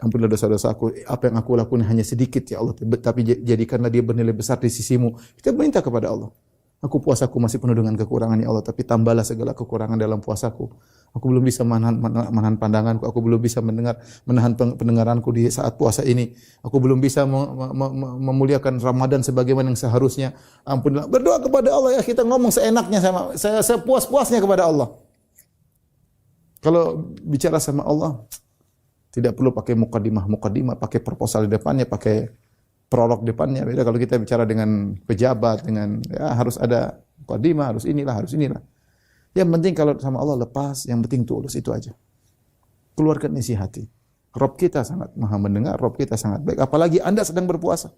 Ampunilah dosa-dosaku. Apa yang aku lakukan hanya sedikit ya Allah, tapi jadikanlah dia bernilai besar di sisimu. Kita minta kepada Allah. Puasaku masih penuh dengan kekurangan ya Allah, tapi tambahlah segala kekurangan dalam puasaku. Aku belum bisa menahan pandanganku, aku belum bisa menahan pendengaranku di saat puasa ini. Aku belum bisa memuliakan Ramadan sebagaimana yang seharusnya. Ampunilah. Berdoa kepada Allah ya, kita ngomong seenaknya sama saya sepuas-puasnya kepada Allah. Kalau bicara sama Allah tidak perlu pakai mukaddimah, pakai proposal di depannya, pakai prolog depannya. Beda kalau kita bicara dengan pejabat, dengan ya harus ada mukaddimah, harus inilah. Yang penting kalau sama Allah lepas, yang penting tulus, itu aja. keluarkan isi hati. Rob kita sangat maha mendengar, Rob kita sangat baik. Apalagi Anda sedang berpuasa.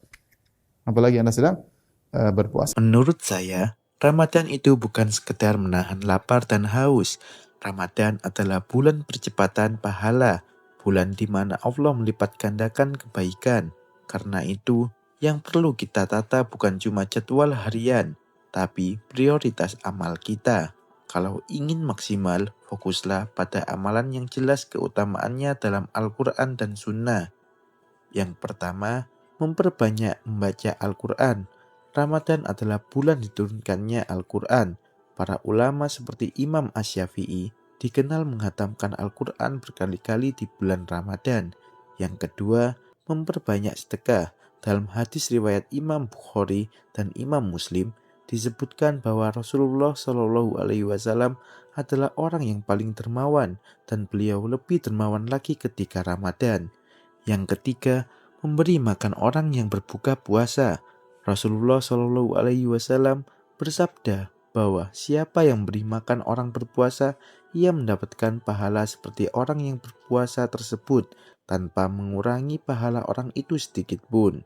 Apalagi Anda sedang berpuasa. Menurut saya, Ramadan itu bukan sekedar menahan lapar dan haus. Ramadan adalah bulan percepatan pahala, bulan di mana Allah melipat gandakan kebaikan. Karena itu, yang perlu kita tata bukan cuma jadwal harian, tapi prioritas amal kita. Kalau ingin maksimal, fokuslah pada amalan yang jelas keutamaannya dalam Al-Quran dan Sunnah. Yang pertama, memperbanyak membaca Al-Quran. Ramadan adalah bulan diturunkannya Al-Quran. Para ulama seperti Imam Asy-Syafi'i dikenal menghatamkan Al-Quran berkali-kali di bulan Ramadan. Yang kedua, memperbanyak sedekah. Dalam hadis riwayat Imam Bukhari dan Imam Muslim disebutkan bahwa Rasulullah Shallallahu Alaihi Wasallam adalah orang yang paling dermawan dan beliau lebih dermawan lagi ketika Ramadan. Yang ketiga, memberi makan orang yang berbuka puasa. Rasulullah Shallallahu Alaihi Wasallam bersabda bahwa siapa yang beri makan orang berpuasa, ia mendapatkan pahala seperti orang yang berpuasa tersebut tanpa mengurangi pahala orang itu sedikit pun.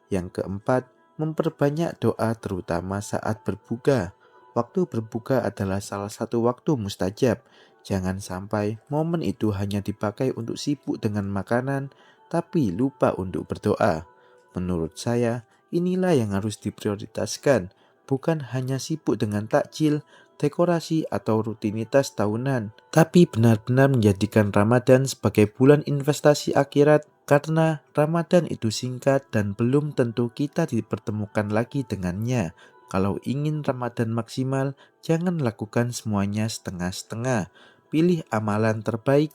Yang keempat, memperbanyak doa terutama saat berbuka. Waktu berbuka adalah salah satu waktu mustajab. Jangan sampai momen itu hanya dipakai untuk sibuk dengan makanan, tapi lupa untuk berdoa. Menurut saya, inilah yang harus diprioritaskan, bukan hanya sibuk dengan takjil, dekorasi, atau rutinitas tahunan, tapi benar-benar menjadikan Ramadan sebagai bulan investasi akhirat, karena Ramadan itu singkat dan belum tentu kita dipertemukan lagi dengannya. Kalau ingin Ramadan maksimal, jangan lakukan semuanya setengah-setengah. Pilih amalan terbaik,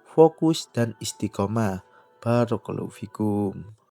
fokus, dan istiqomah. Barakallahu fikum.